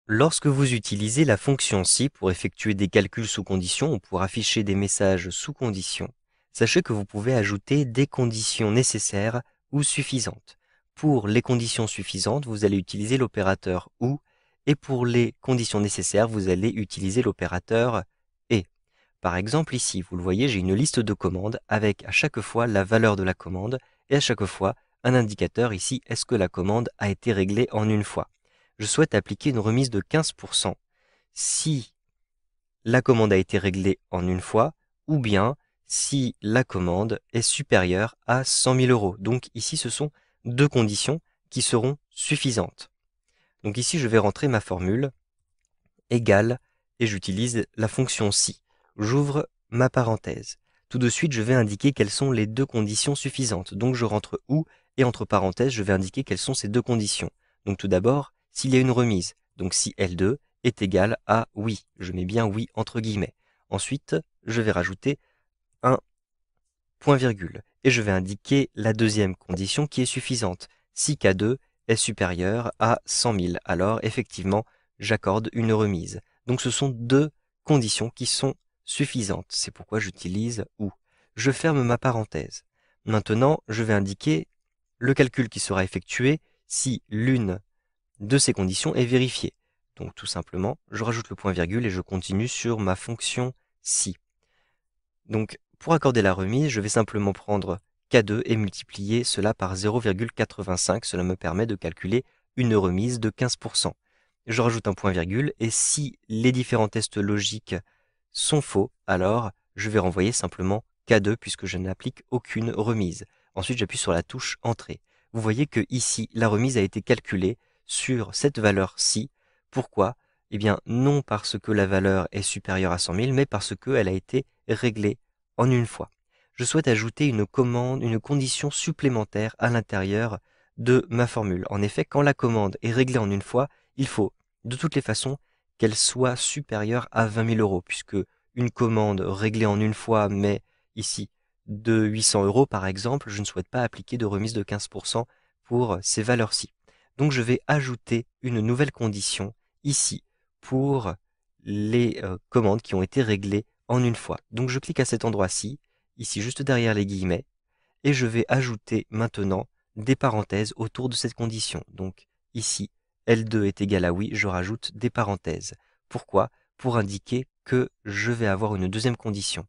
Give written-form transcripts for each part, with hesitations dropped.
Lorsque vous utilisez la fonction si pour effectuer des calculs sous condition ou pour afficher des messages sous condition, sachez que vous pouvez ajouter des conditions nécessaires ou suffisantes. Pour les conditions suffisantes, vous allez utiliser l'opérateur OU et pour les conditions nécessaires, vous allez utiliser l'opérateur et. Par exemple, ici, vous le voyez, j'ai une liste de commandes avec à chaque fois la valeur de la commande et à chaque fois un indicateur ici, est-ce que la commande a été réglée en une fois. Je souhaite appliquer une remise de 15% si la commande a été réglée en une fois ou bien si la commande est supérieure à 100 000 euros. Donc ici, ce sont deux conditions qui seront suffisantes. Donc ici, je vais rentrer ma formule égale et j'utilise la fonction si. J'ouvre ma parenthèse. Tout de suite, je vais indiquer quelles sont les deux conditions suffisantes. Donc je rentre OU et entre parenthèses, je vais indiquer quelles sont ces deux conditions. Donc tout d'abord, s'il y a une remise, donc si L2 est égal à oui, je mets bien oui entre guillemets. Ensuite, je vais rajouter un point virgule et je vais indiquer la deuxième condition qui est suffisante. Si K2 est supérieur à 100 000, alors effectivement, j'accorde une remise. Donc ce sont deux conditions qui sont suffisantes. C'est pourquoi j'utilise OU. Je ferme ma parenthèse. Maintenant, je vais indiquer le calcul qui sera effectué si l'une de ces conditions est vérifiée. Donc tout simplement, je rajoute le point virgule et je continue sur ma fonction si. Donc pour accorder la remise, je vais simplement prendre K2 et multiplier cela par 0,85. Cela me permet de calculer une remise de 15%. Je rajoute un point virgule et si les différents tests logiques sont faux, alors je vais renvoyer simplement K2 puisque je n'applique aucune remise. Ensuite, j'appuie sur la touche Entrée. Vous voyez que ici, la remise a été calculée sur cette valeur-ci. Pourquoi? Eh bien, non parce que la valeur est supérieure à 100 000, mais parce qu'elle a été réglée en une fois. Je souhaite ajouter une commande, une condition supplémentaire à l'intérieur de ma formule. En effet, quand la commande est réglée en une fois, il faut, de toutes les façons, qu'elle soit supérieure à 20 000 euros, puisque une commande réglée en une fois, mais ici, de 800 euros par exemple, je ne souhaite pas appliquer de remise de 15% pour ces valeurs-ci. Donc je vais ajouter une nouvelle condition ici pour les commandes qui ont été réglées en une fois. Donc je clique à cet endroit-ci, ici juste derrière les guillemets, et je vais ajouter maintenant des parenthèses autour de cette condition. Donc ici, L2 est égal à oui, je rajoute des parenthèses. Pourquoi? Pour indiquer que je vais avoir une deuxième condition.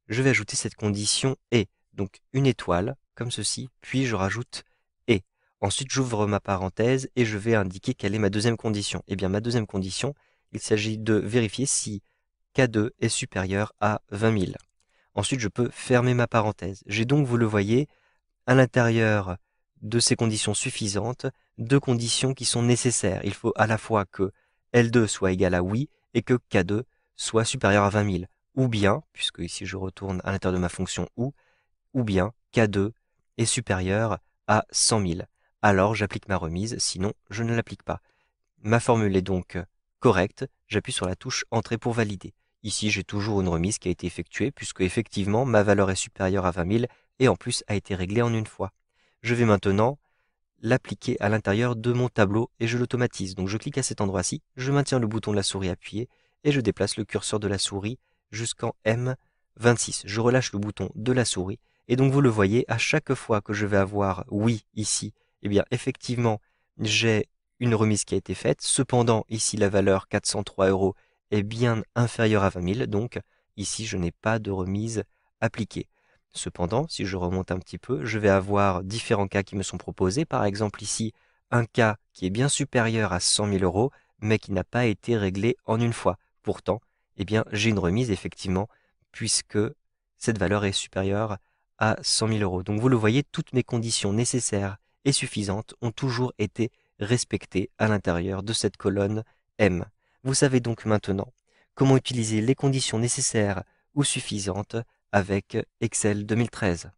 Je vais ajouter cette condition et, donc une étoile, comme ceci, puis je rajoute et. Ensuite, j'ouvre ma parenthèse et je vais indiquer quelle est ma deuxième condition. Eh bien, ma deuxième condition, il s'agit de vérifier si K2 est supérieur à 20 000. Ensuite, je peux fermer ma parenthèse. J'ai donc, vous le voyez, à l'intérieur de ces conditions suffisantes, deux conditions qui sont nécessaires. Il faut à la fois que L2 soit égal à oui et que K2 soit supérieur à 20 000. Ou bien, puisque ici je retourne à l'intérieur de ma fonction ou bien K2 est supérieur à 100 000. Alors j'applique ma remise, sinon je ne l'applique pas. Ma formule est donc correcte, j'appuie sur la touche Entrée pour valider. Ici, j'ai toujours une remise qui a été effectuée, puisque effectivement, ma valeur est supérieure à 20 000 et en plus a été réglée en une fois. Je vais maintenant l'appliquer à l'intérieur de mon tableau et je l'automatise. Donc je clique à cet endroit-ci, je maintiens le bouton de la souris appuyé et je déplace le curseur de la souris jusqu'en M26. Je relâche le bouton de la souris et donc vous le voyez, à chaque fois que je vais avoir oui ici, eh bien effectivement, j'ai une remise qui a été faite. Cependant, ici la valeur 403 euros est bien inférieure à 20 000, donc ici je n'ai pas de remise appliquée. Cependant, si je remonte un petit peu, je vais avoir différents cas qui me sont proposés. Par exemple ici, un cas qui est bien supérieur à 100 000 euros, mais qui n'a pas été réglé en une fois. Pourtant, eh bien, j'ai une remise effectivement, puisque cette valeur est supérieure à 100 000 euros. Donc vous le voyez, toutes mes conditions nécessaires et suffisantes ont toujours été respectées à l'intérieur de cette colonne M. Vous savez donc maintenant comment utiliser les conditions nécessaires ou suffisantes avec Excel 2013.